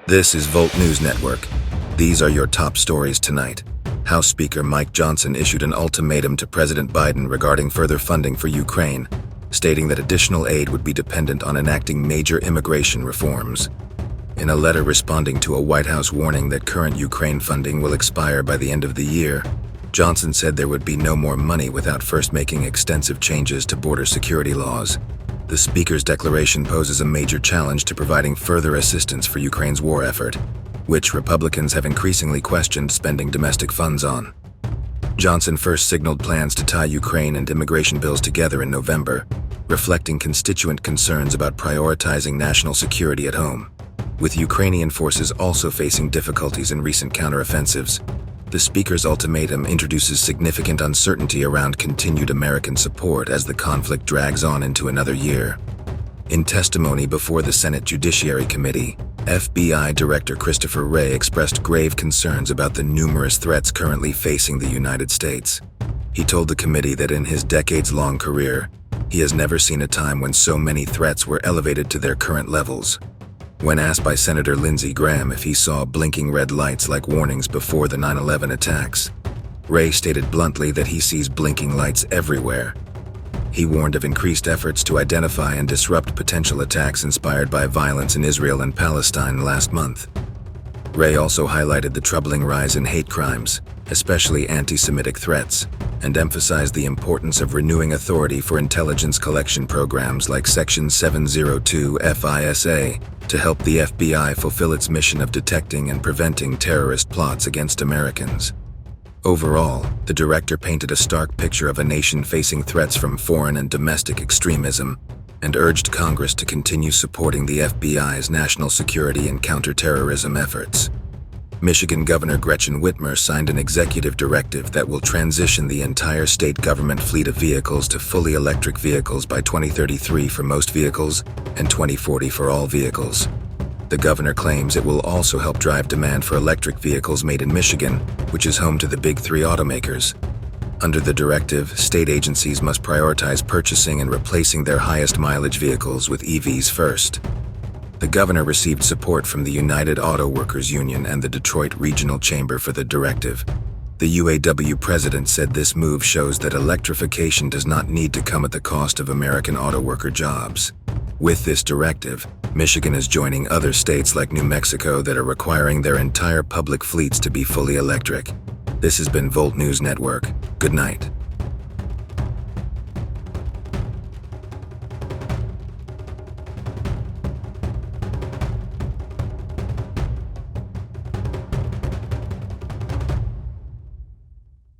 This is Volt News Network. These are your top stories tonight. House Speaker Mike Johnson issued an ultimatum to President Biden regarding further funding for Ukraine, stating that additional aid would be dependent on enacting major immigration reforms. In a letter responding to a White House warning that current Ukraine funding will expire by the end of the year, Johnson said there would be no more money without first making extensive changes to border security laws. The Speaker's declaration poses a major challenge to providing further assistance for Ukraine's war effort, which Republicans have increasingly questioned spending domestic funds on. Johnson first signaled plans to tie Ukraine and immigration bills together in November, reflecting constituent concerns about prioritizing national security at home. With Ukrainian forces also facing difficulties in recent counteroffensives, the Speaker's ultimatum introduces significant uncertainty around continued American support as the conflict drags on into another year. In testimony before the Senate Judiciary Committee, FBI Director Christopher Wray expressed grave concerns about the numerous threats currently facing the United States. He told the committee that in his decades-long career, he has never seen a time when so many threats were elevated to their current levels. When asked by Senator Lindsey Graham if he saw blinking red lights like warnings before the 9/11 attacks, Wray stated bluntly that he sees blinking lights everywhere. He warned of increased efforts to identify and disrupt potential attacks inspired by violence in Israel and Palestine last month. Wray also highlighted the troubling rise in hate crimes, especially anti-Semitic threats, and emphasized the importance of renewing authority for intelligence collection programs like Section 702 FISA to help the FBI fulfill its mission of detecting and preventing terrorist plots against Americans. Overall, the director painted a stark picture of a nation facing threats from foreign and domestic extremism, and urged Congress to continue supporting the FBI's national security and counterterrorism efforts. Michigan Governor Gretchen Whitmer signed an executive directive that will transition the entire state government fleet of vehicles to fully electric vehicles by 2033 for most vehicles and 2040 for all vehicles. The governor claims it will also help drive demand for electric vehicles made in Michigan, which is home to the big three automakers. Under the directive, state agencies must prioritize purchasing and replacing their highest mileage vehicles with EVs first. The governor received support from the United Auto Workers Union and the Detroit Regional Chamber for the directive. The UAW president said this move shows that electrification does not need to come at the cost of American auto worker jobs. With this directive, Michigan is joining other states like New Mexico that are requiring their entire public fleets to be fully electric. This has been Volt News Network. Good night.